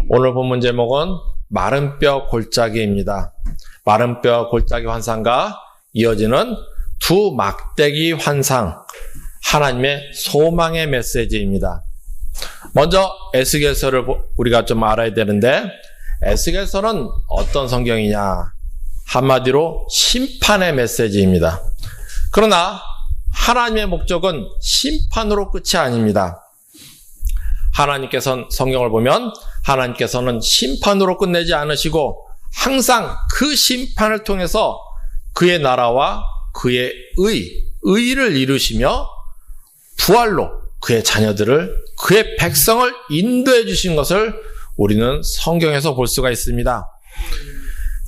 오늘 본문 제목은 마른 뼈 골짜기입니다. 마른 뼈 골짜기 환상과 이어지는 두 막대기 환상, 하나님의 소망의 메시지입니다. 먼저 에스겔서를 우리가 좀 알아야 되는데, 에스겔서는 어떤 성경이냐? 한마디로 심판의 메시지입니다. 그러나 하나님의 목적은 심판으로 끝이 아닙니다. 하나님께서는 성경을 보면 하나님께서는 심판으로 끝내지 않으시고 항상 그 심판을 통해서 그의 나라와 그의 의를 이루시며 부활로 그의 자녀들을, 그의 백성을 인도해 주신 것을 우리는 성경에서 볼 수가 있습니다.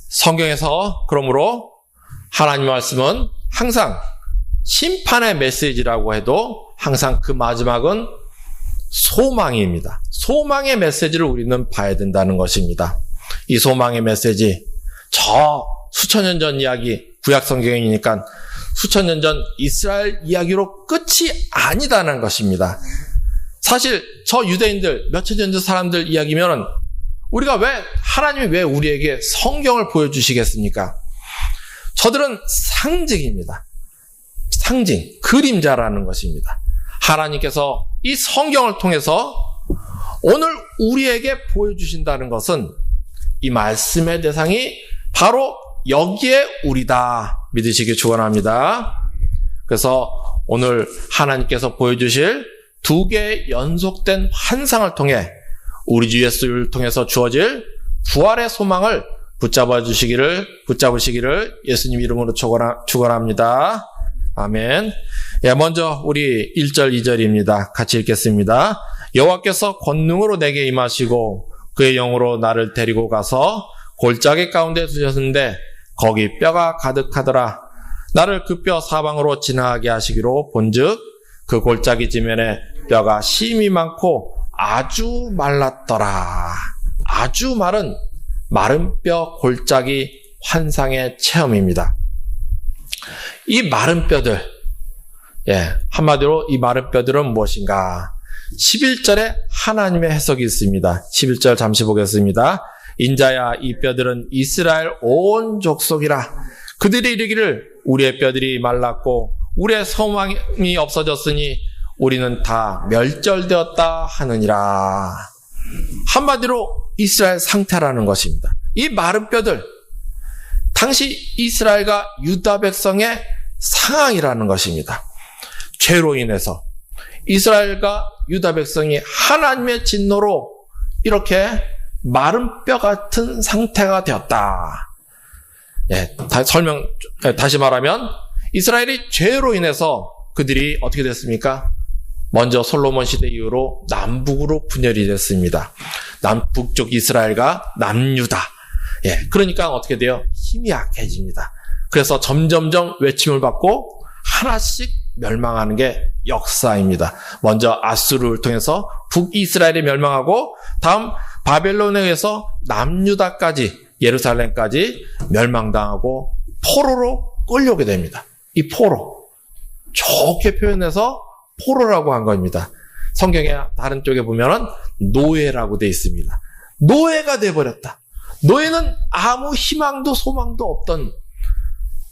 성경에서 그러므로 하나님의 말씀은 항상 심판의 메시지라고 해도 항상 그 마지막은 소망입니다. 소망의 메시지를 우리는 봐야 된다는 것입니다. 이 소망의 메시지, 저 수천 년 전 이야기, 구약 성경이니까 수천 년 전 이스라엘 이야기로 끝이 아니다는 것입니다. 사실 저 유대인들, 몇천 년 전 사람들 이야기면은 우리가 하나님이 왜 우리에게 성경을 보여주시겠습니까? 저들은 상징입니다. 상징, 그림자라는 것입니다. 하나님께서 이 성경을 통해서 오늘 우리에게 보여주신다는 것은 이 말씀의 대상이 바로 여기에 우리다 믿으시기 축원합니다. 그래서 오늘 하나님께서 보여주실 두 개의 연속된 환상을 통해 우리 주 예수를 통해서 주어질 부활의 소망을 붙잡으시기를 예수님 이름으로 축원합니다. 아멘. 먼저 우리 1절 2절입니다. 같이 읽겠습니다. 여호와께서 권능으로 내게 임하시고 그의 영으로 나를 데리고 가서 골짜기 가운데 두셨는데 거기 뼈가 가득하더라. 나를 그 뼈 사방으로 지나가게 하시기로 본즉 그 골짜기 지면에 뼈가 심이 많고 아주 말랐더라. 아주 마른 뼈 골짜기 환상의 체험입니다. 이 마른 뼈들, 한마디로 이 마른 뼈들은 무엇인가? 11절에 하나님의 해석이 있습니다. 11절 잠시 보겠습니다. 인자야, 이 뼈들은 이스라엘 온 족속이라. 그들이 이르기를 우리의 뼈들이 말랐고 우리의 소망이 없어졌으니 우리는 다 멸절되었다 하느니라. 한마디로 이스라엘 상태라는 것입니다. 이 마른 뼈들, 당시 이스라엘과 유다 백성의 상황이라는 것입니다. 죄로 인해서 이스라엘과 유다 백성이 하나님의 진노로 이렇게 마른 뼈 같은 상태가 되었다. 다시 말하면 이스라엘이 죄로 인해서 그들이 어떻게 됐습니까? 먼저 솔로몬 시대 이후로 남북으로 분열이 됐습니다. 남북쪽 이스라엘과 남유다. 그러니까 어떻게 돼요? 힘이 약해집니다. 그래서 점점점 외침을 받고 하나씩 멸망하는 게 역사입니다. 먼저 아수르를 통해서 북이스라엘이 멸망하고 다음 바벨론에 의해서 남유다까지 예루살렘까지 멸망당하고 포로로 끌려오게 됩니다. 이 포로, 좋게 표현해서 포로라고 한 겁니다. 성경의 다른 쪽에 보면은 노예라고 되어 있습니다. 노예가 돼버렸다. 노예는 아무 희망도 소망도 없던,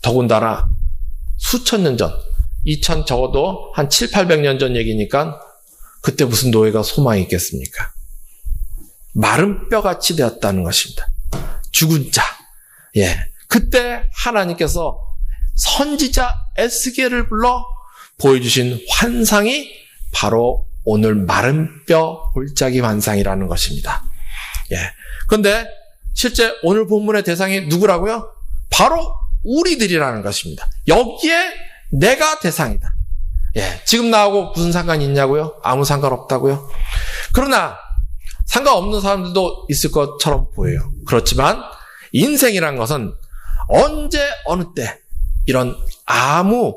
더군다나 수천 년 전, 적어도 한 7, 800년 전 얘기니까 그때 무슨 노예가 소망이 있겠습니까? 마른 뼈같이 되었다는 것입니다. 죽은 자. 그때 하나님께서 선지자 에스겔을 불러 보여주신 환상이 바로 오늘 마른 뼈 골짜기 환상이라는 것입니다. 그런데 실제 오늘 본문의 대상이 누구라고요? 바로 우리들이라는 것입니다. 여기에 내가 대상이다. 지금 나하고 무슨 상관이 있냐고요? 아무 상관없다고요? 그러나 상관없는 사람들도 있을 것처럼 보여요. 그렇지만 인생이란 것은 언제 어느 때 이런 아무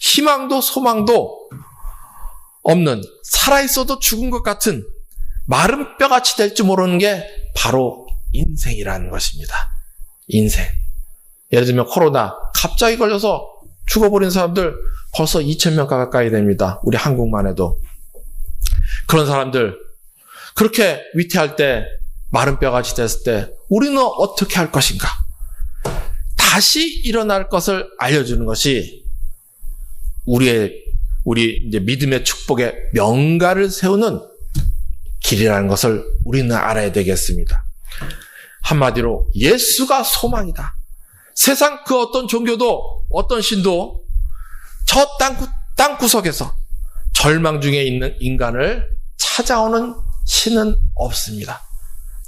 희망도 소망도 없는, 살아있어도 죽은 것 같은 마른 뼈같이 될지 모르는 게 바로 인생이라는 것입니다. 인생. 예를 들면 코로나 갑자기 걸려서 죽어버린 사람들 벌써 2,000명 가까이 됩니다. 우리 한국만 해도. 그런 사람들 그렇게 위태할 때 마른 뼈같이 됐을 때 우리는 어떻게 할 것인가? 다시 일어날 것을 알려주는 것이 우리 이제 믿음의 축복의 명가를 세우는 길이라는 것을 우리는 알아야 되겠습니다. 한마디로 예수가 소망이다. 세상 그 어떤 종교도 어떤 신도 저 땅구석에서 절망 중에 있는 인간을 찾아오는 신은 없습니다.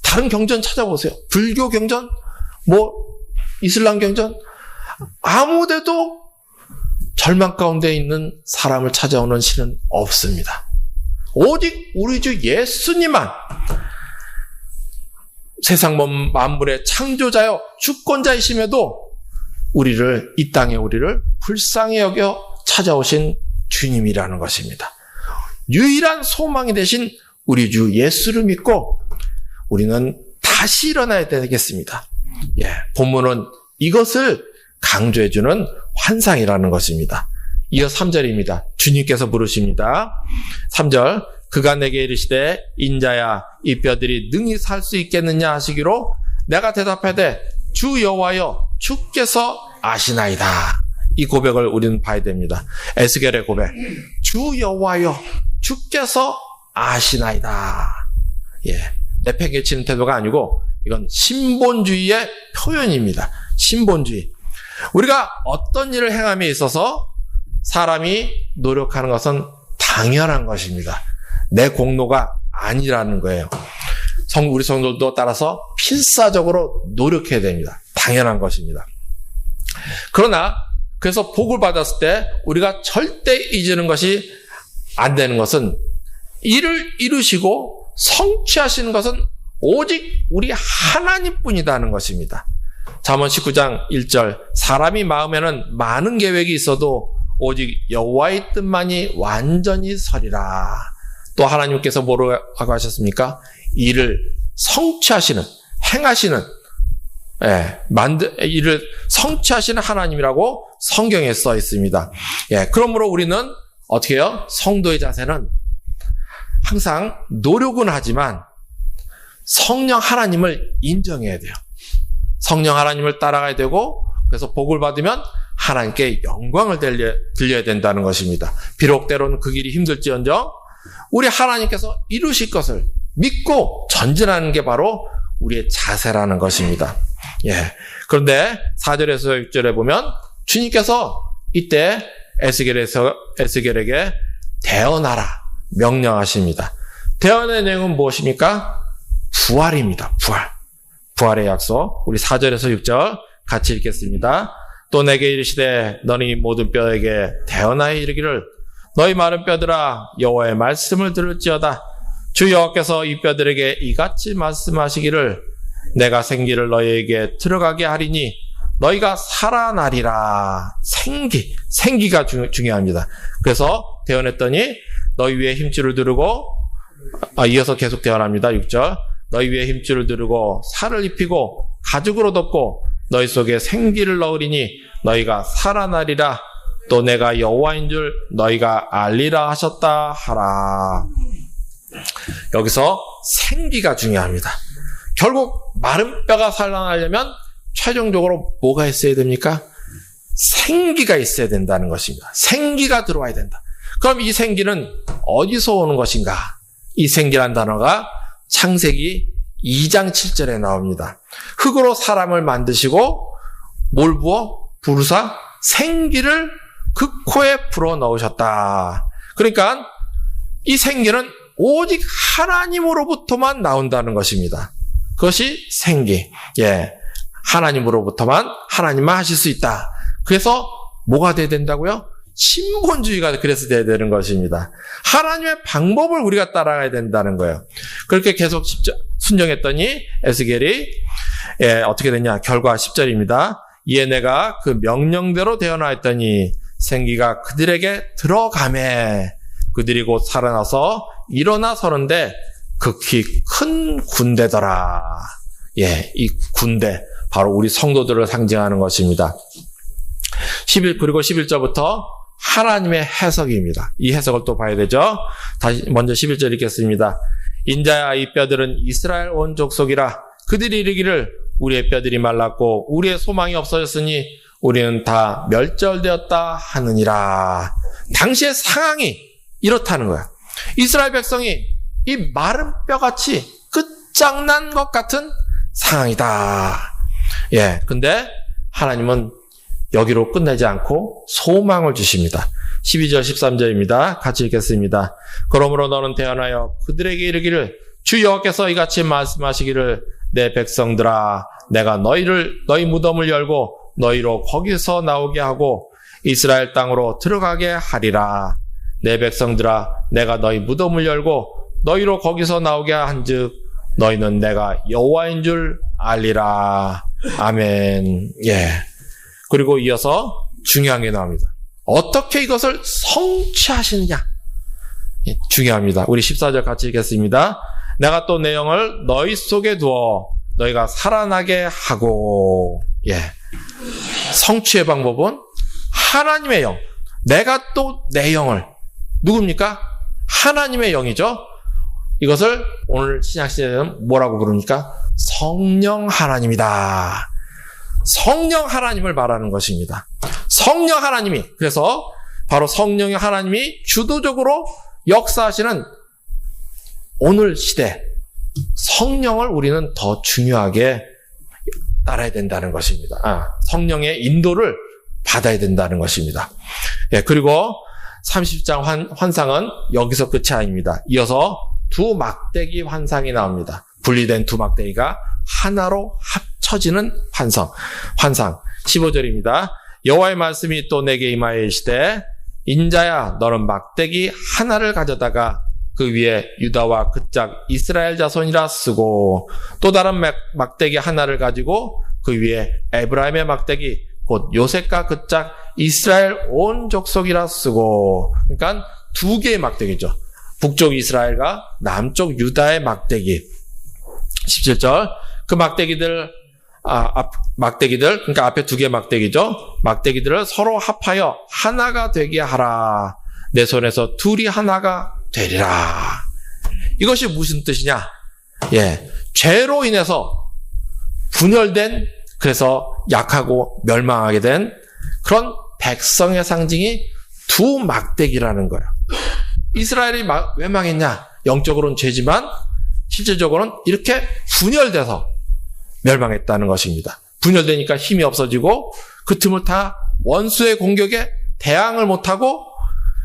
다른 경전 찾아보세요. 불교 경전, 이슬람 경전, 아무데도 절망 가운데 있는 사람을 찾아오는 신은 없습니다. 오직 우리 주 예수님만 세상 만물의 창조자여 주권자이심에도 이 땅에 우리를 불쌍히 여겨 찾아오신 주님이라는 것입니다. 유일한 소망이 되신 우리 주 예수를 믿고 우리는 다시 일어나야 되겠습니다. 본문은 이것을 강조해주는 환상이라는 것입니다. 이어 3절입니다. 주님께서 부르십니다. 3절, 그가 내게 이르시되 인자야 이 뼈들이 능히 살 수 있겠느냐 하시기로 내가 대답하되 주 여호와여 주께서 아시나이다. 이 고백을 우리는 봐야 됩니다. 에스겔의 고백. 주 여호와여 주께서 아시나이다. 내팽개치는 태도가 아니고 이건 신본주의의 표현입니다. 신본주의. 우리가 어떤 일을 행함에 있어서 사람이 노력하는 것은 당연한 것입니다. 내 공로가 아니라는 거예요. 우리 성도들도 따라서 필사적으로 노력해야 됩니다. 당연한 것입니다. 그러나 그래서 복을 받았을 때 우리가 절대 잊는 것이 안 되는 것은 이를 이루시고 성취하시는 것은 오직 우리 하나님뿐이라는 것입니다. 잠언 19장 1절, 사람이 마음에는 많은 계획이 있어도 오직 여호와의 뜻만이 완전히 서리라. 또 하나님께서 뭐라고 하셨습니까? 이를 성취하시는, 행하시는, 일을 성취하시는 하나님이라고 성경에 써 있습니다. 그러므로 우리는 어떻게 해요? 성도의 자세는 항상 노력은 하지만 성령 하나님을 인정해야 돼요. 성령 하나님을 따라가야 되고, 그래서 복을 받으면 하나님께 영광을 들려야 된다는 것입니다. 비록 때로는 그 길이 힘들지언정 우리 하나님께서 이루실 것을 믿고 전진하는 게 바로 우리의 자세라는 것입니다. 그런데 4절에서 6절에 보면 주님께서 이때 에스겔에게 대언하라 명령하십니다. 대언의 내용은 무엇입니까? 부활입니다. 부활의 약속. 우리 4절에서 6절 같이 읽겠습니다. 또 내게 이르시되 너희 모든 뼈에게 대언하여 이르기를 너희 마른 뼈들아 여호와의 말씀을 들을지어다. 주 여호와께서 이 뼈들에게 이같이 말씀하시기를 내가 생기를 너희에게 들어가게 하리니 너희가 살아나리라. 생기가 중요합니다. 그래서 대언했더니 너희 위에 힘줄을 두르고 이어서 계속 대언합니다. 6절 너희 위에 힘줄을 두르고 살을 입히고 가죽으로 덮고 너희 속에 생기를 넣으리니 너희가 살아나리라. 또 내가 여호와인 줄 너희가 알리라 하셨다 하라. 여기서 생기가 중요합니다. 결국 마른 뼈가 살아나려면 최종적으로 뭐가 있어야 됩니까? 생기가 있어야 된다는 것입니다. 생기가 들어와야 된다. 그럼 이 생기는 어디서 오는 것인가? 이 생기란 단어가 창세기 2장 7절에 나옵니다. 흙으로 사람을 만드시고 뭘 부어? 부르사 생기를 그 코에 불어 넣으셨다. 그러니까 이 생기는 오직 하나님으로부터만 나온다는 것입니다. 그것이 생기. 하나님으로부터만 하나님만 하실 수 있다. 그래서 뭐가 돼야 된다고요? 신본주의가 그래서 돼야 되는 것입니다. 하나님의 방법을 우리가 따라가야 된다는 거예요. 그렇게 계속 순종했더니 에스겔이 어떻게 됐냐? 결과 10절입니다. 이에 내가 그 명령대로 되어나했더니 생기가 그들에게 들어가매 그들이 곧 살아나서 일어나 서는데 극히 큰 군대더라. 이 군대 바로 우리 성도들을 상징하는 것입니다. 그리고 11절부터 하나님의 해석입니다. 이 해석을 또 봐야 되죠. 다시 먼저 11절 읽겠습니다. 인자야 이 뼈들은 이스라엘 온 족속이라. 그들이 이르기를 우리의 뼈들이 말랐고 우리의 소망이 없어졌으니 우리는 다 멸절되었다 하느니라. 당시의 상황이 이렇다는 거야. 이스라엘 백성이 이 마른 뼈같이 끝장난 것 같은 상황이다. 예, 근데 하나님은 여기로 끝내지 않고 소망을 주십니다. 12절 13절입니다. 같이 읽겠습니다. 그러므로 너는 대언하여 그들에게 이르기를 주 여호와께서 이같이 말씀하시기를 내 백성들아 내가 너희 무덤을 열고 너희로 거기서 나오게 하고 이스라엘 땅으로 들어가게 하리라. 내 백성들아 내가 너희 무덤을 열고 너희로 거기서 나오게 한즉 너희는 내가 여호와인 줄 알리라. 아멘. 예. 그리고 이어서 중요한 게 나옵니다. 어떻게 이것을 성취하시느냐? 예, 중요합니다. 우리 14절 같이 읽겠습니다. 내가 또 내 영을 너희 속에 두어 너희가 살아나게 하고. 예. 성취의 방법은 하나님의 영. 내가 또 내 영을. 누굽니까? 하나님의 영이죠. 이것을 오늘 신약시대에는 뭐라고 부릅니까? 성령 하나님이다. 성령 하나님을 말하는 것입니다. 성령 하나님이, 그래서 바로 성령의 하나님이 주도적으로 역사하시는 오늘 시대, 성령을 우리는 더 중요하게 따라야 된다는 것입니다. 성령의 인도를 받아야 된다는 것입니다. 예, 그리고 30장 환상은 여기서 끝이 아닙니다. 이어서 두 막대기 환상이 나옵니다. 분리된 두 막대기가 하나로 합쳐지는 환상. 15절입니다. 여호와의 말씀이 또 내게 임하여 이르시되 인자야 너는 막대기 하나를 가져다가 그 위에 유다와 그짝 이스라엘 자손이라 쓰고 또 다른 막대기 하나를 가지고 그 위에 에브라임의 막대기 곧 요셉과 그짝 이스라엘 온 족속이라 쓰고. 그러니까 두 개의 막대기죠. 북쪽 이스라엘과 남쪽 유다의 막대기. 17절 그 막대기들 그러니까 앞에 두 개의 막대기죠. 막대기들을 서로 합하여 하나가 되게 하라. 내 손에서 둘이 하나가 되리라. 이것이 무슨 뜻이냐? 예, 죄로 인해서 분열된, 그래서 약하고 멸망하게 된 그런 백성의 상징이 두 막대기라는 거예요. 이스라엘이 왜 망했냐? 영적으로는 죄지만 실질적으로는 이렇게 분열돼서 멸망했다는 것입니다. 분열되니까 힘이 없어지고 그 틈을 타 원수의 공격에 대항을 못하고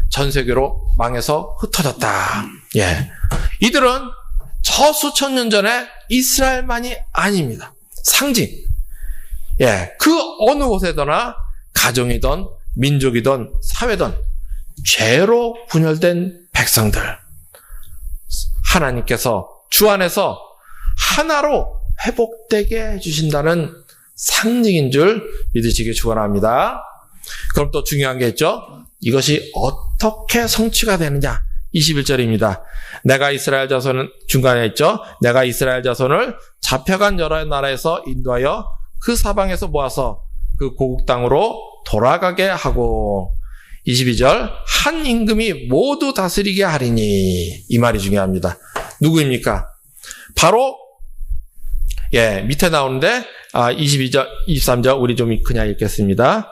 전 세계로 망해서 흩어졌다. 예, 이들은 저 수천 년 전에 이스라엘만이 아닙니다. 상징. 예, 그 어느 곳에서나 가정이든 민족이든 사회든 죄로 분열된 백성들, 하나님께서 주 안에서 하나로 회복되게 해주신다는 상징인 줄 믿으시기 축원합니다. 그럼 또 중요한 게 있죠. 이것이 어떻게 성취가 되느냐? 21절입니다. 내가 이스라엘 자손은, 중간에 있죠. 내가 이스라엘 자손을 잡혀간 여러 나라에서 인도하여 그 사방에서 모아서 그 고국 땅으로 돌아가게 하고. 22절 한 임금이 모두 다스리게 하리니. 이 말이 중요합니다. 누구입니까? 바로 밑에 나오는데 22절, 23절 우리 좀 그냥 읽겠습니다.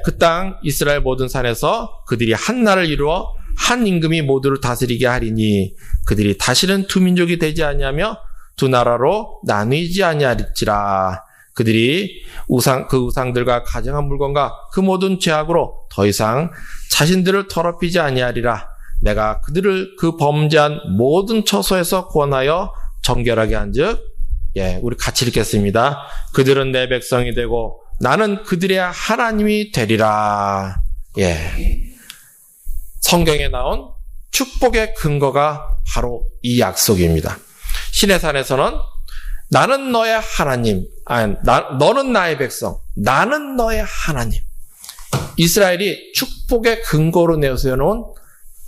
그 땅 이스라엘 모든 산에서 그들이 한 나라를 이루어 한 임금이 모두를 다스리게 하리니 그들이 다시는 두 민족이 되지 아니하며 두 나라로 나뉘지 아니하리지라. 그들이 그 우상들과 가정한 물건과 그 모든 죄악으로 더 이상 자신들을 더럽히지 아니하리라. 내가 그들을 그 범죄한 모든 처소에서 구원하여 정결하게 한즉, 우리 같이 읽겠습니다. 그들은 내 백성이 되고 나는 그들의 하나님이 되리라. 성경에 나온 축복의 근거가 바로 이 약속입니다. 시내산에서는 나는 너의 하나님, 너는 나의 백성, 나는 너의 하나님. 이스라엘이 축복의 근거로 내세워놓은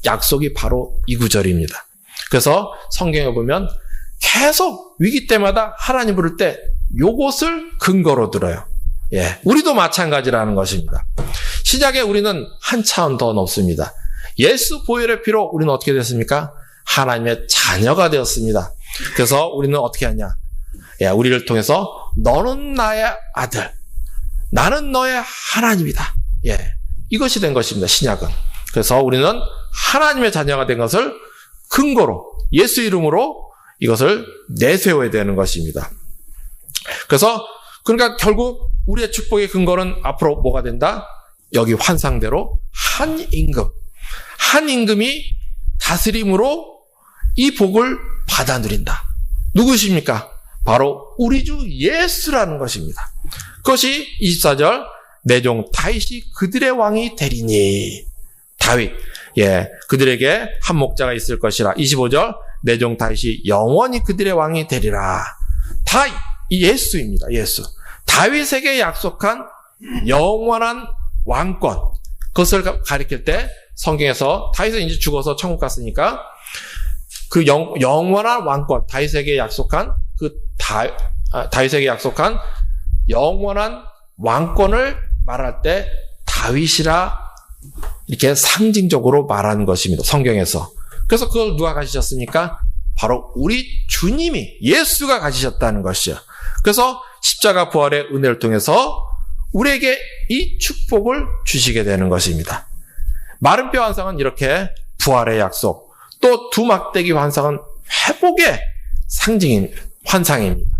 약속이 바로 이 구절입니다. 그래서 성경에 보면 계속 위기 때마다 하나님 부를 때 요것을 근거로 들어요. 우리도 마찬가지라는 것입니다. 시작에 우리는 한 차원 더 높습니다. 예수 보혈의 피로 우리는 어떻게 됐습니까? 하나님의 자녀가 되었습니다. 그래서 우리는 어떻게 하냐? 우리를 통해서 너는 나의 아들, 나는 너의 하나님이다. 이것이 된 것입니다. 신약은. 그래서 우리는 하나님의 자녀가 된 것을 근거로 예수 이름으로 이것을 내세워야 되는 것입니다. 그래서 그러니까 결국 우리의 축복의 근거는 앞으로 뭐가 된다? 여기 환상대로 한 임금이 다스림으로 이 복을 받아 누린다. 누구십니까? 바로 우리 주 예수라는 것입니다. 그것이 24절 내 종 다윗이 그들의 왕이 되리니. 다윗, 그들에게 한 목자가 있을 것이라. 25절 내 종 다윗이 영원히 그들의 왕이 되리라. 다 예수입니다. 예수. 다윗에게 약속한 영원한 왕권, 그것을 가리킬 때 성경에서 다윗은 이제 죽어서 천국 갔으니까 그 영원한 왕권, 다윗에게 약속한 다윗에게 약속한 영원한 왕권을 말할 때 다윗이라 이렇게 상징적으로 말하는 것입니다. 성경에서. 그래서 그걸 누가 가지셨습니까? 바로 우리 주님이 예수가 가지셨다는 것이요. 그래서 십자가 부활의 은혜를 통해서 우리에게 이 축복을 주시게 되는 것입니다. 마른 뼈 환상은 이렇게 부활의 약속, 또 두 막대기 환상은 회복의 환상입니다.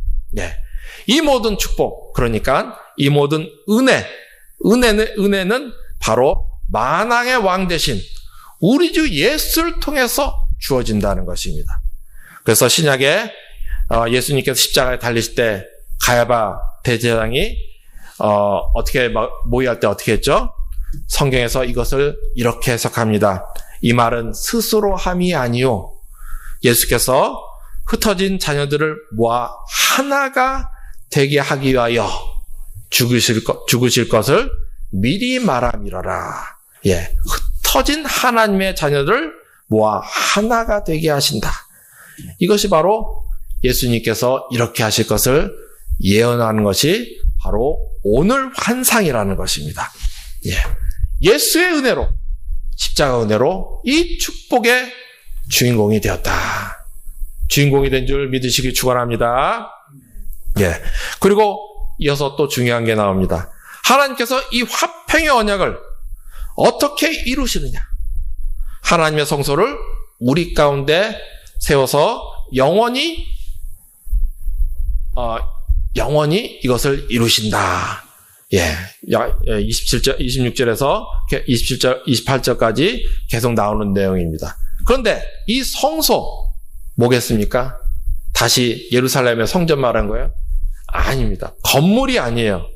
이 모든 축복, 그러니까 이 모든 은혜는 바로 만왕의 왕 대신 우리 주 예수를 통해서 주어진다는 것입니다. 그래서 신약에 예수님께서 십자가에 달리실 때 가야바 대제사장이 어떻게 모의할 때 어떻게 했죠? 성경에서 이것을 이렇게 해석합니다. 이 말은 스스로 함이 아니요, 예수께서 흩어진 자녀들을 모아 하나가 되게 하기 위하여 죽으실 것을 미리 말함이러라. 흩어진 하나님의 자녀들을 모아 하나가 되게 하신다. 이것이 바로 예수님께서 이렇게 하실 것을 예언하는 것이 바로 오늘 환상이라는 것입니다. 예수의 은혜로, 십자가 은혜로 이 축복의 주인공이 되었다. 주인공이 된 줄 믿으시기 축원합니다. 그리고 이어서 또 중요한 게 나옵니다. 하나님께서 이 화평의 언약을 어떻게 이루시느냐? 하나님의 성소를 우리 가운데 세워서 영원히 이것을 이루신다. 26절에서 28절까지 계속 나오는 내용입니다. 그런데 이 성소 뭐겠습니까? 다시 예루살렘의 성전 말한 거예요? 아닙니다. 건물이 아니에요.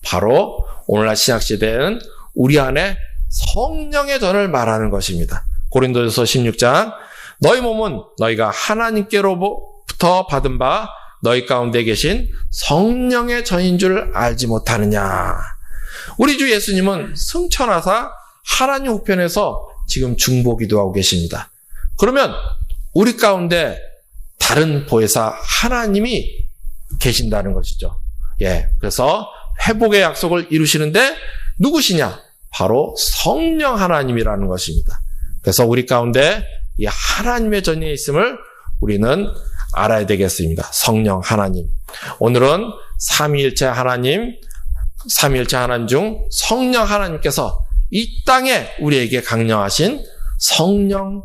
바로 오늘날 신약시대에는 우리 안에 성령의 전을 말하는 것입니다. 고린도전서 16장 너희 몸은 너희가 하나님께로부터 받은 바 너희 가운데 계신 성령의 전인 줄 알지 못하느냐. 우리 주 예수님은 승천하사 하나님 우편에서 지금 중보기도하고 계십니다. 그러면 우리 가운데 다른 보혜사 하나님이 계신다는 것이죠. 그래서 회복의 약속을 이루시는데 누구시냐? 바로 성령 하나님이라는 것입니다. 그래서 우리 가운데 이 하나님의 전에 있음을 우리는 알아야 되겠습니다. 성령 하나님. 오늘은 삼위일체 하나님 중 성령 하나님께서 이 땅에 우리에게 강령하신 성령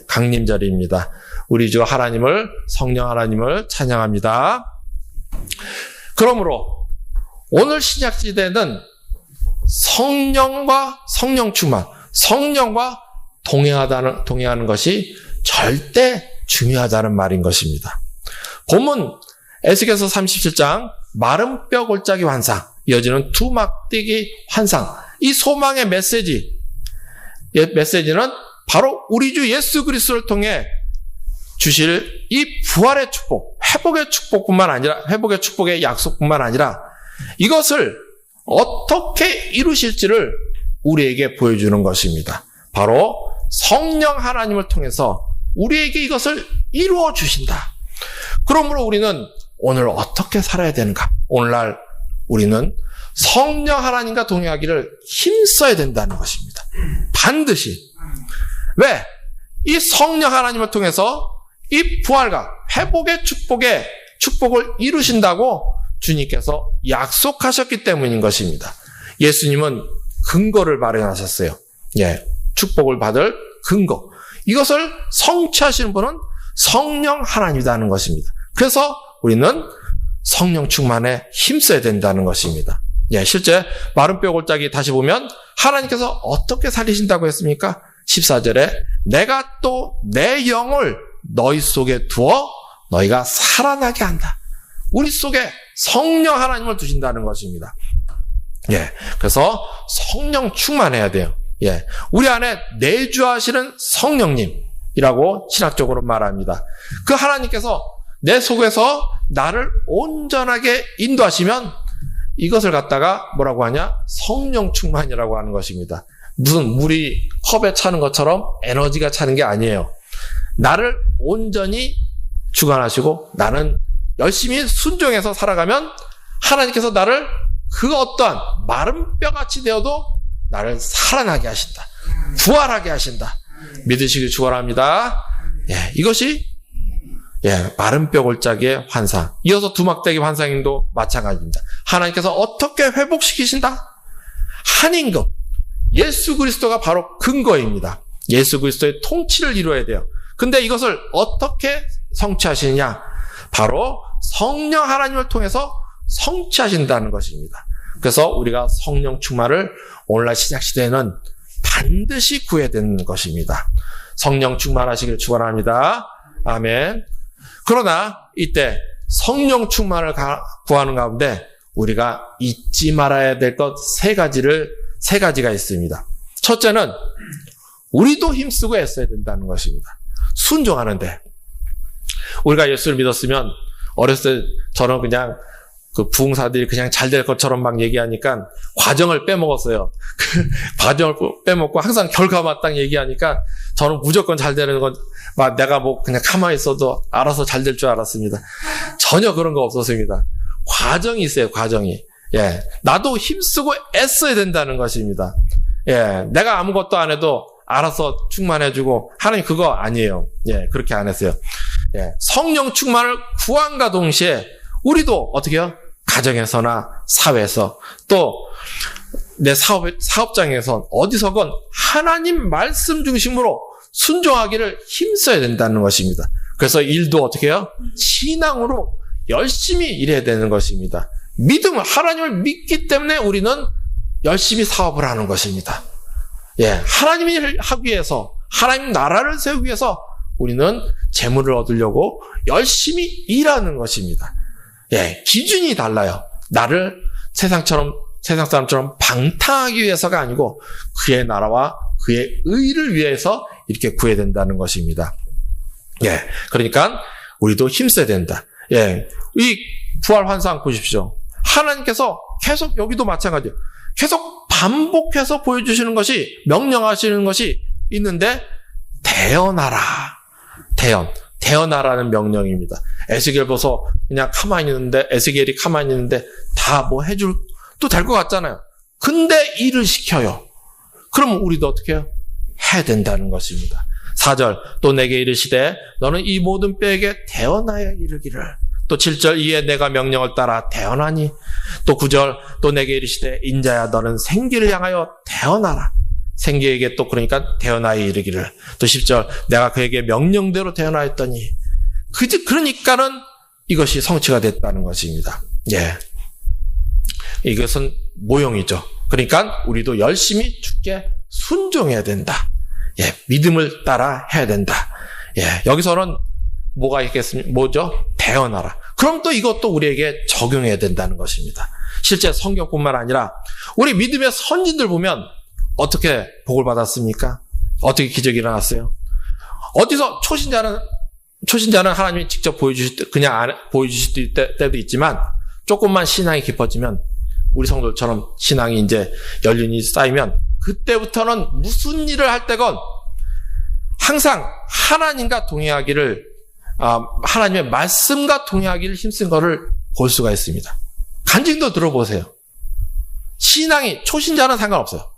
강림절입니다. 우리 주 하나님을, 성령 하나님을 찬양합니다. 그러므로 오늘 신약시대는 성령과 성령 충만, 성령과 동행하는 것이 절대 중요하다는 말인 것입니다. 본문 에스겔서 37장 마른 뼈 골짜기 환상, 이어지는 두 막대기 환상, 이 소망의 메시지는 바로 우리 주 예수 그리스도를 통해 주실 이 부활의 축복, 회복의 축복의 약속뿐만 아니라 이것을 어떻게 이루실지를 우리에게 보여주는 것입니다. 바로 성령 하나님을 통해서 우리에게 이것을 이루어 주신다. 그러므로 우리는 오늘 어떻게 살아야 되는가? 오늘날 우리는 성령 하나님과 동행하기를 힘써야 된다는 것입니다. 반드시. 왜? 이 성령 하나님을 통해서 이 부활과 회복의 축복을 이루신다고 주님께서 약속하셨기 때문인 것입니다. 예수님은 근거를 마련하셨어요. 축복을 받을 근거. 이것을 성취하시는 분은 성령 하나님이라는 것입니다. 그래서 우리는 성령 충만에 힘써야 된다는 것입니다. 실제 마른 뼈 골짜기 다시 보면 하나님께서 어떻게 살리신다고 했습니까? 14절에 내가 또 내 영을 너희 속에 두어 너희가 살아나게 한다. 우리 속에 성령 하나님을 두신다는 것입니다. 그래서 성령 충만해야 돼요. 우리 안에 내주하시는 성령님이라고 신학적으로 말합니다. 그 하나님께서 내 속에서 나를 온전하게 인도하시면 이것을 갖다가 뭐라고 하냐? 성령 충만이라고 하는 것입니다. 무슨 물이 컵에 차는 것처럼 에너지가 차는 게 아니에요. 나를 온전히 주관하시고 나는 열심히 순종해서 살아가면 하나님께서 나를 그 어떠한 마른 뼈같이 되어도 나를 살아나게 하신다. 부활하게 하신다. 믿으시길 축원합니다. 이것이 마른 뼈 골짜기의 환상. 이어서 두막대기 환상도 마찬가지입니다. 하나님께서 어떻게 회복시키신다? 한 임금. 예수 그리스도가 바로 근거입니다. 예수 그리스도의 통치를 이루어야 돼요. 근데 이것을 어떻게 성취하시느냐? 바로 성령 하나님을 통해서 성취하신다는 것입니다. 그래서 우리가 성령 충만을 오늘날 신약 시대에는 반드시 구해야 되는 것입니다. 성령 충만하시길 축원합니다. 아멘. 그러나 이때 성령 충만을 구하는 가운데 우리가 잊지 말아야 될 것 세 가지가 있습니다. 첫째는 우리도 힘쓰고 애써야 된다는 것입니다. 순종하는데 우리가 예수를 믿었으면 어렸을 때 저는 그냥 그 부흥사들이 그냥 잘 될 것처럼 막 얘기하니까 과정을 빼먹었어요. 그 과정을 빼먹고 항상 결과만 딱 얘기하니까 저는 무조건 잘 되는 건 막 내가 뭐 그냥 가만히 있어도 알아서 잘 될 줄 알았습니다. 전혀 그런 거 없었습니다. 과정이 있어요, 과정이. 나도 힘쓰고 애써야 된다는 것입니다. 내가 아무것도 안 해도 알아서 충만해주고 하나님 그거 아니에요. 그렇게 안 했어요. 성령 충만을 구함과 동시에 우리도 어떻게 해요? 가정에서나 사회에서 또 내 사업장에서 어디서건 하나님 말씀 중심으로 순종하기를 힘써야 된다는 것입니다. 그래서 일도 어떻게 해요? 신앙으로 열심히 일해야 되는 것입니다. 믿음을, 하나님을 믿기 때문에 우리는 열심히 사업을 하는 것입니다. 하나님이 하기 위해서, 하나님 나라를 세우기 위해서 우리는 재물을 얻으려고 열심히 일하는 것입니다. 기준이 달라요. 나를 세상 사람처럼 방탕하기 위해서가 아니고 그의 나라와 그의 의를 위해서 이렇게 구해야 된다는 것입니다. 그러니까 우리도 힘써야 된다. 이 부활 환상 보십시오. 하나님께서 계속 여기도 마찬가지예요. 계속 반복해서 보여주시는 것이 명령하시는 것이 있는데 태어나라는 명령입니다. 에스겔 보소 그냥 가만히 있는데 에스겔이 가만히 있는데 다 뭐 해줄 또 될 것 같잖아요. 근데 일을 시켜요. 그럼 우리도 어떻게 해요? 해야 된다는 것입니다. 4절 또 내게 이르시되 너는 이 모든 뼈에게 태어나야 이르기를. 또 7절 이에 내가 명령을 따라 태어나니. 또 9절 또 내게 이르시되 인자야 너는 생기를 향하여 태어나라. 생기에게 또 그러니까 태어나야 이르기를. 또 10절 내가 그에게 명령대로 태어나였더니. 그러니까는 이것이 성취가 됐다는 것입니다. 이것은 모형이죠. 그러니까 우리도 열심히 주께 순종해야 된다. 믿음을 따라 해야 된다. 여기서는 뭐가 있겠습니까? 뭐죠? 태어나라. 그럼 또 이것도 우리에게 적용해야 된다는 것입니다. 실제 성경뿐만 아니라 우리 믿음의 선진들 보면 어떻게 복을 받았습니까? 어떻게 기적이 일어났어요? 어디서 초신자는 하나님이 직접 보여주실 때, 그냥 보여주실 때도 있지만 조금만 신앙이 깊어지면 우리 성도들처럼 신앙이 이제 연륜이 쌓이면 그때부터는 무슨 일을 할 때건 항상 하나님과 동행하기를 하나님의 말씀과 동행하기를 힘쓴 것을 볼 수가 있습니다. 간증도 들어보세요. 신앙이 초신자는 상관없어요.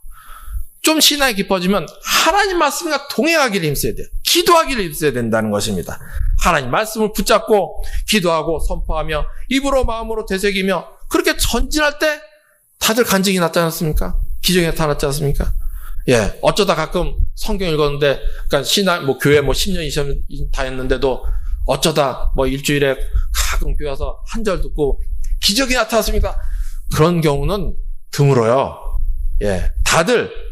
좀 신앙이 깊어지면 하나님 말씀과 동행하기를 힘써야 돼요. 기도하기를 힘써야 된다는 것입니다. 하나님 말씀을 붙잡고 기도하고 선포하며 입으로 마음으로 되새기며 그렇게 전진할 때 다들 간증이 났지 않습니까? 기적이 나타났지 않습니까? 예, 어쩌다 가끔 성경 읽었는데, 그러니까 신앙, 교회 10년, 20년 다 했는데도 어쩌다 일주일에 가끔 교회 와서 한 절 듣고 기적이 나타났습니다. 그런 경우는 드물어요. 예, 다들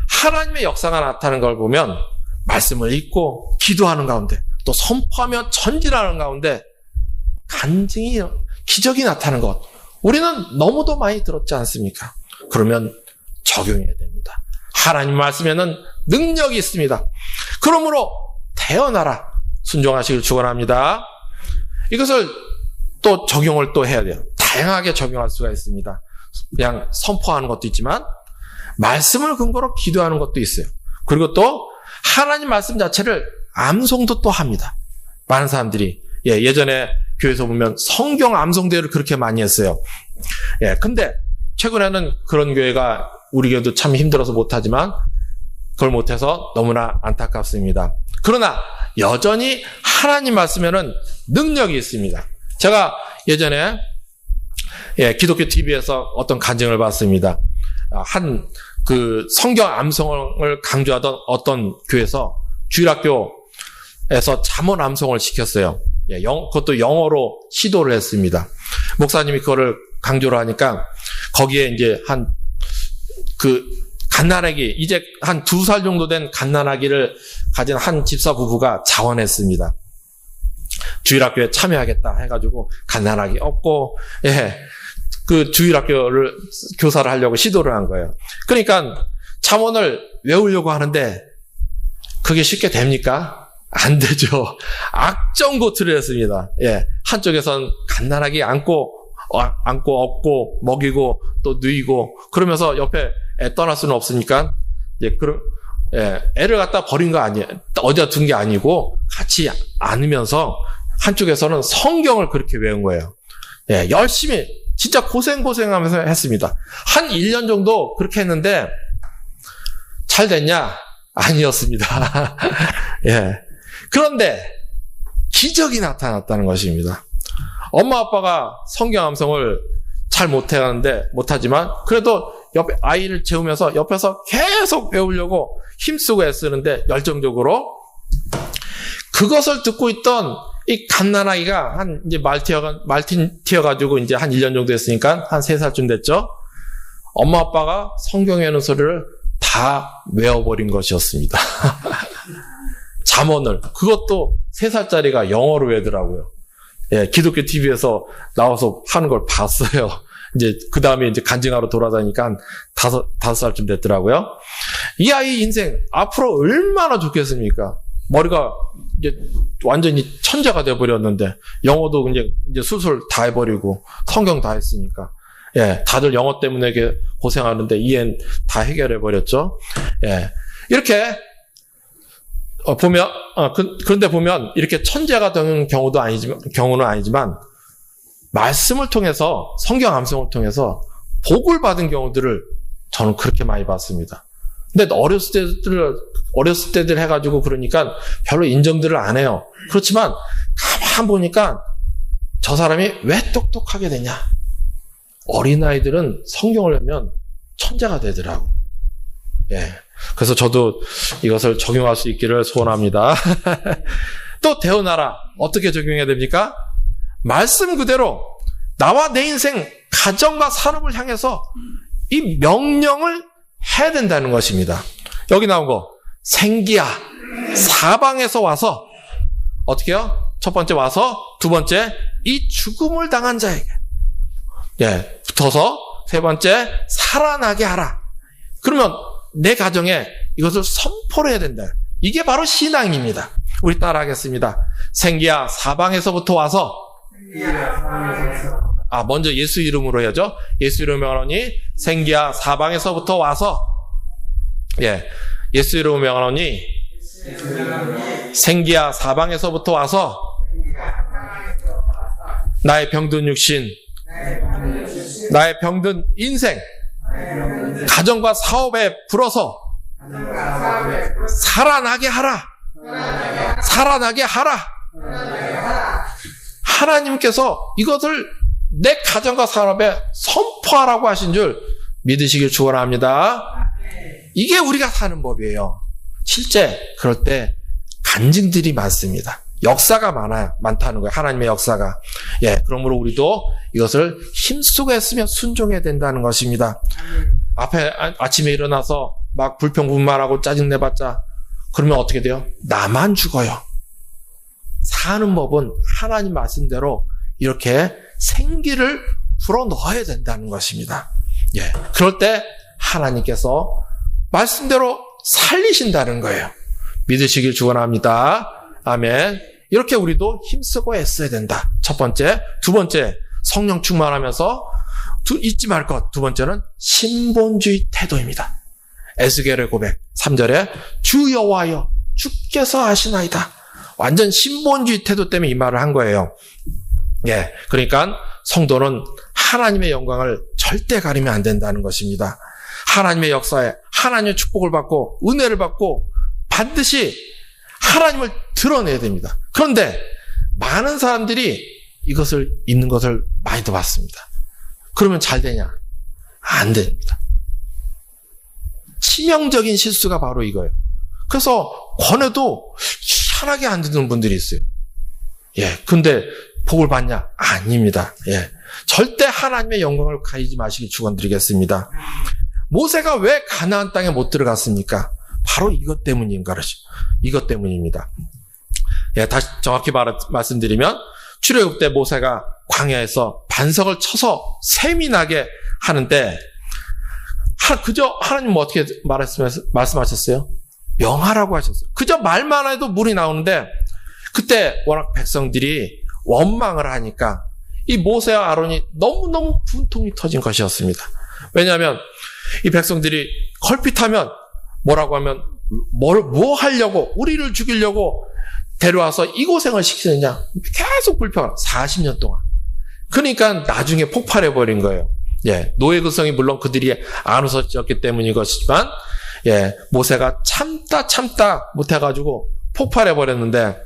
하나님의 역사가 나타나는 걸 보면 말씀을 읽고 기도하는 가운데 또 선포하며 전진하는 가운데 간증이, 기적이 나타나는 것. 우리는 너무도 많이 들었지 않습니까? 그러면 적용해야 됩니다. 하나님 말씀에는 능력이 있습니다. 그러므로 태어나라. 순종하시길 축원합니다. 이것을 또 적용을 또 해야 돼요. 다양하게 적용할 수가 있습니다. 그냥 선포하는 것도 있지만 말씀을 근거로 기도하는 것도 있어요. 그리고 또 하나님 말씀 자체를 암송도 또 합니다. 많은 사람들이 예전에 교회에서 보면 성경 암송대회를 그렇게 많이 했어요. 예, 근데 최근에는 그런 교회가 우리 교회도 참 힘들어서 못하지만 그걸 못해서 너무나 안타깝습니다. 그러나 여전히 하나님 말씀에는 능력이 있습니다. 제가 예전에 기독교 TV에서 어떤 간증을 봤습니다. 한 성경 암송을 강조하던 어떤 교회에서 주일학교에서 잠언 암송을 시켰어요. 그것도 영어로 시도를 했습니다. 목사님이 그거를 강조를 하니까 거기에 이제 갓난아기, 이제 한 2살 정도 된 갓난아기를 가진 한 집사 부부가 자원했습니다. 주일학교에 참여하겠다 해가지고 갓난아기 얻고, 그 주일학교를 교사를 하려고 시도를 한 거예요. 그러니까 잠언을 외우려고 하는데 그게 쉽게 됩니까? 안 되죠. 악정고투를 했습니다. 한쪽에선 갓난아기 안고 업고 먹이고 또 누이고 그러면서 옆에 애 떠날 수는 없으니까 애를 갖다 버린 거 아니에요. 어디다 둔 게 아니고 같이 안으면서 한쪽에서는 성경을 그렇게 외운 거예요. 열심히 진짜 고생하면서 했습니다. 한 1년 정도 그렇게 했는데 잘 됐냐? 아니었습니다. 그런데 기적이 나타났다는 것입니다. 엄마 아빠가 성경 암송을 잘 못하지만 그래도 옆에 아이를 재우면서 옆에서 계속 배우려고 힘쓰고 애쓰는데 열정적으로 그것을 듣고 있던 이 갓난아기가 이제 말틴 튀어가지고 이제 한 1년 정도 했으니까 한 3살쯤 됐죠. 엄마 아빠가 성경 외우는 소리를 다 외워버린 것이었습니다. 잠언을. 그것도 3살짜리가 영어로 외더라고요. 기독교 TV에서 나와서 하는 걸 봤어요. 이제 그 다음에 이제 간증하러 돌아다니까 한 5살쯤 됐더라고요. 이 아이 인생 앞으로 얼마나 좋겠습니까? 머리가 이제 완전히 천재가 돼버렸는데 영어도 이제 수술 다 해버리고 성경 다 했으니까 다들 영어 때문에 고생하는데 이엔 다 해결해버렸죠. 이렇게 보면 그런데 보면 이렇게 천재가 되는 경우는 아니지만 말씀을 통해서 성경 암송을 통해서 복을 받은 경우들을 저는 그렇게 많이 봤습니다. 근데 어렸을 때들 해가지고 그러니까 별로 인정들을 안 해요. 그렇지만 가만 보니까 저 사람이 왜 똑똑하게 되냐? 어린아이들은 성경을 보면 천재가 되더라고. 그래서 저도 이것을 적용할 수 있기를 소원합니다. 또 태어나라. 어떻게 적용해야 됩니까? 말씀 그대로 나와 내 인생, 가정과 산업을 향해서 이 명령을 해야 된다는 것입니다. 여기 나온 거 생기야 사방에서 와서 어떻게요? 첫 번째 와서 두 번째 이 죽음을 당한 자에게 붙어서 세 번째 살아나게 하라. 그러면 내 가정에 이것을 선포를 해야 된다. 이게 바로 신앙입니다. 우리 따라하겠습니다. 생기야 사방에서부터 와서 먼저 예수 이름으로 해야죠. 예수 이름으로 명하노니 생기야 사방에서부터 와서 예수 이름으로 명하노니 생기야 사방에서부터 와서 나의 병든 육신 나의 병든 인생 가정과 사업에 불어서 살아나게 하라. 살아나게 하라. 하나님께서 이것을 내 가정과 사업에 선포하라고 하신 줄 믿으시길 축원합니다. 이게 우리가 사는 법이에요. 실제 그럴 때 간증들이 많습니다. 역사가 많다는 거예요. 하나님의 역사가. 그러므로 우리도 이것을 힘쓰고 했으면 순종해야 된다는 것입니다. 앞에 아침에 일어나서 막 불평불만하고 짜증내봤자 그러면 어떻게 돼요? 나만 죽어요. 사는 법은 하나님 말씀대로 이렇게 생기를 불어넣어야 된다는 것입니다. 그럴 때 하나님께서 말씀대로 살리신다는 거예요. 믿으시길 축원합니다. 아멘. 이렇게 우리도 힘쓰고 애써야 된다. 첫 번째. 두 번째, 성령 충만하면서 잊지 말 것. 두 번째는 신본주의 태도입니다. 에스겔의 고백 3절에 주 여호와여 주께서 하시나이다. 완전 신본주의 태도 때문에 이 말을 한 거예요. 그러니까 성도는 하나님의 영광을 절대 가리면 안 된다는 것입니다. 하나님의 역사에 하나님의 축복을 받고 은혜를 받고 반드시 하나님을 드러내야 됩니다. 그런데 많은 사람들이 이것을 있는 것을 많이도 봤습니다. 그러면 잘 되냐? 안 됩니다. 치명적인 실수가 바로 이거예요. 그래서 권해도 희한하게 안 듣는 분들이 있어요. 근데 복을 받냐? 아닙니다. 절대 하나님의 영광을 가리지 마시기 축원드리겠습니다. 모세가 왜 가나안 땅에 못 들어갔습니까? 바로 이것 때문입니다. 다시 정확히 말씀드리면 출애굽 때 모세가 광야에서 반석을 쳐서 샘이 나게 하는데 그저 하나님 어떻게 말씀하셨어요? 명하라고 하셨어요. 그저 말만 해도 물이 나오는데 그때 워낙 백성들이 원망을 하니까 이 모세와 아론이 너무너무 분통이 터진 것이었습니다. 왜냐하면 이 백성들이 걸핏하면 뭐라고 하면 뭐 하려고 우리를 죽이려고 데려와서 이 고생을 시키느냐 계속 불평을 40년 동안. 그러니까 나중에 폭발해버린 거예요. 노예 근성이 물론 그들이 안 웃었기 때문인 것이지만 모세가 참다 못해가지고 폭발해버렸는데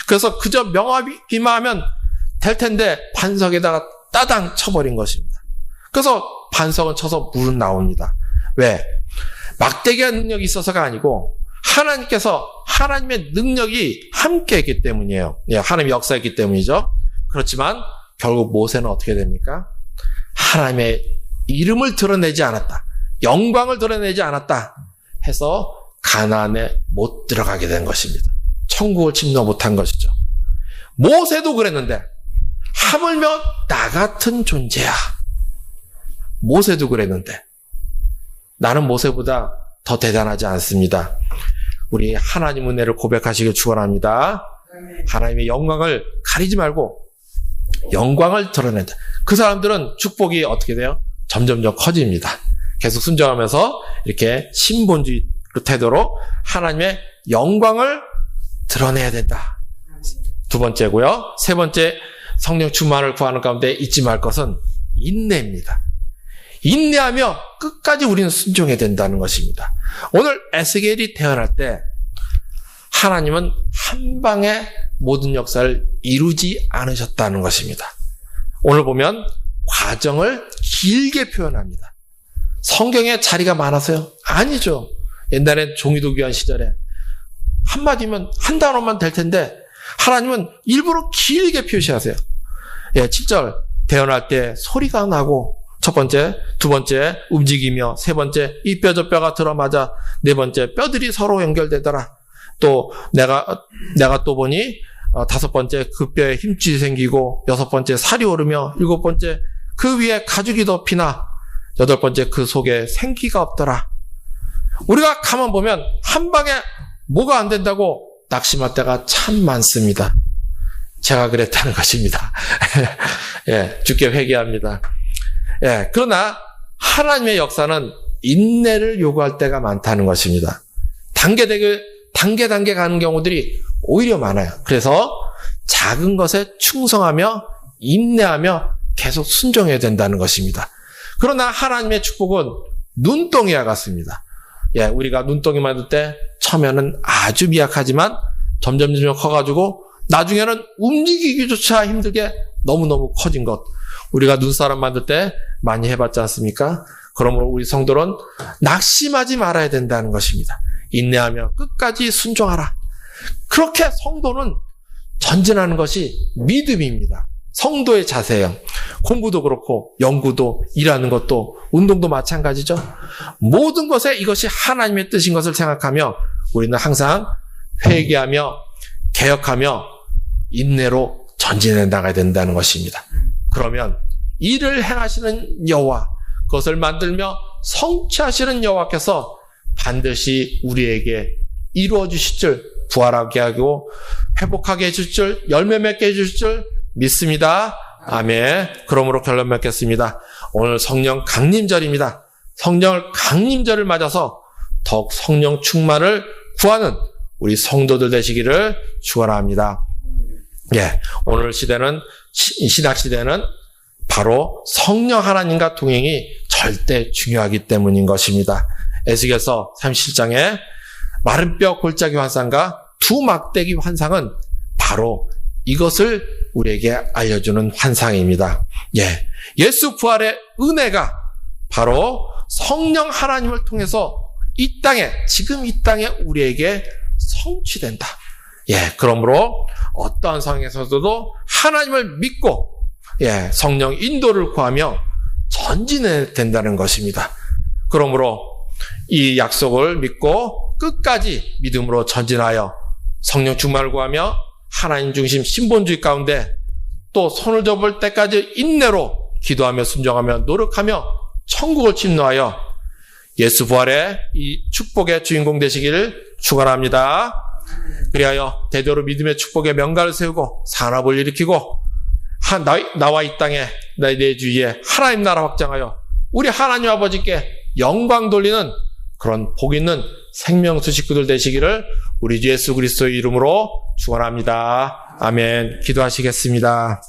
그래서 그저 명하기만 하면 될 텐데 반석에다가 따당 쳐버린 것입니다. 그래서 반석은 쳐서 물은 나옵니다. 왜? 막대기의 능력이 있어서가 아니고 하나님께서 하나님의 능력이 함께했기 때문이에요. 하나님의 역사였기 때문이죠. 그렇지만 결국 모세는 어떻게 됩니까? 하나님의 이름을 드러내지 않았다. 영광을 드러내지 않았다 해서 가나안에 못 들어가게 된 것입니다. 천국을 침노 못한 것이죠. 모세도 그랬는데 하물며 나 같은 존재야. 모세도 그랬는데 나는 모세보다 더 대단하지 않습니다. 우리 하나님 은혜를 고백하시길 축원합니다. 하나님의 영광을 가리지 말고 영광을 드러낸다. 그 사람들은 축복이 어떻게 돼요? 점점점 커집니다. 계속 순종하면서 이렇게 신본주의 태도로 하나님의 영광을 드러내야 된다. 두 번째고요. 세 번째, 성령 충만을 구하는 가운데 잊지 말 것은 인내입니다. 인내하며 끝까지 우리는 순종해야 된다는 것입니다. 오늘 에스겔이 태어날 때 하나님은 한 방에 모든 역사를 이루지 않으셨다는 것입니다. 오늘 보면 과정을 길게 표현합니다. 성경에 자리가 많아서요? 아니죠. 옛날엔 종이도 귀한 시절에 한마디면 한 단어만 될 텐데 하나님은 일부러 길게 표시하세요. 7절 태어날 때 소리가 나고 첫 번째, 두 번째 움직이며 세 번째 이 뼈 저 뼈가 들어맞아 네 번째 뼈들이 서로 연결되더라. 또 내가 또 보니 다섯 번째 그 뼈에 힘줄이 생기고 여섯 번째 살이 오르며 일곱 번째 그 위에 가죽이 덮이나 여덟 번째 그 속에 생기가 없더라. 우리가 가만 보면 한 방에 뭐가 안 된다고 낙심할 때가 참 많습니다. 제가 그랬다는 것입니다. 주께 회개합니다. 그러나 하나님의 역사는 인내를 요구할 때가 많다는 것입니다. 단계 가는 경우들이 오히려 많아요. 그래서 작은 것에 충성하며 인내하며 계속 순종해야 된다는 것입니다. 그러나 하나님의 축복은 눈덩이와 같습니다. 예, 우리가 눈덩이 만들 때 처음에는 아주 미약하지만 점점 커가지고 나중에는 움직이기조차 힘들게 너무너무 커진 것. 우리가 눈사람 만들 때 많이 해봤지 않습니까? 그러므로 우리 성도는 낙심하지 말아야 된다는 것입니다. 인내하며 끝까지 순종하라. 그렇게 성도는 전진하는 것이 믿음입니다. 성도의 자세예요. 공부도 그렇고 연구도 일하는 것도 운동도 마찬가지죠. 모든 것에 이것이 하나님의 뜻인 것을 생각하며 우리는 항상 회개하며 개혁하며 인내로 전진해 나가야 된다는 것입니다. 그러면 일을 행하시는 여호와, 그것을 만들며 성취하시는 여호와께서 반드시 우리에게 이루어 주실 줄, 부활하게 하고 회복하게 해줄 줄, 열매 맺게 해줄 줄 믿습니다. 아멘. 그러므로 결론 맺겠습니다. 오늘 성령 강림절입니다. 성령 강림절을 맞아서 더욱 성령 충만을 구하는 우리 성도들 되시기를 축원합니다. 예, 오늘 시대는, 신학 시대는 바로 성령 하나님과 동행이 절대 중요하기 때문인 것입니다. 에스겔서 37장에 마른 뼈 골짜기 환상과 두 막대기 환상은 바로 이것을 우리에게 알려주는 환상입니다. 예, 예수 부활의 은혜가 바로 성령 하나님을 통해서 이 땅에, 지금 이 땅에 우리에게 성취된다. 예, 그러므로 어떠한 상황에서도 하나님을 믿고, 예, 성령 인도를 구하며 전진해야 된다는 것입니다. 그러므로 이 약속을 믿고 끝까지 믿음으로 전진하여 성령 충만을 구하며 하나님 중심 신본주의 가운데 또 손을 접을 때까지 인내로 기도하며 순종하며 노력하며 천국을 침노하여 예수 부활의 이 축복의 주인공 되시기를 축원합니다. 그리하여 대대로 믿음의 축복의 명가를 세우고 산업을 일으키고 나와 이 땅에 내 주위에 하나님 나라 확장하여 우리 하나님 아버지께 영광 돌리는 그런 복 있는 생명수 식구들 되시기를 우리 주 예수 그리스도의 이름으로 축원합니다. 아멘. 기도하시겠습니다.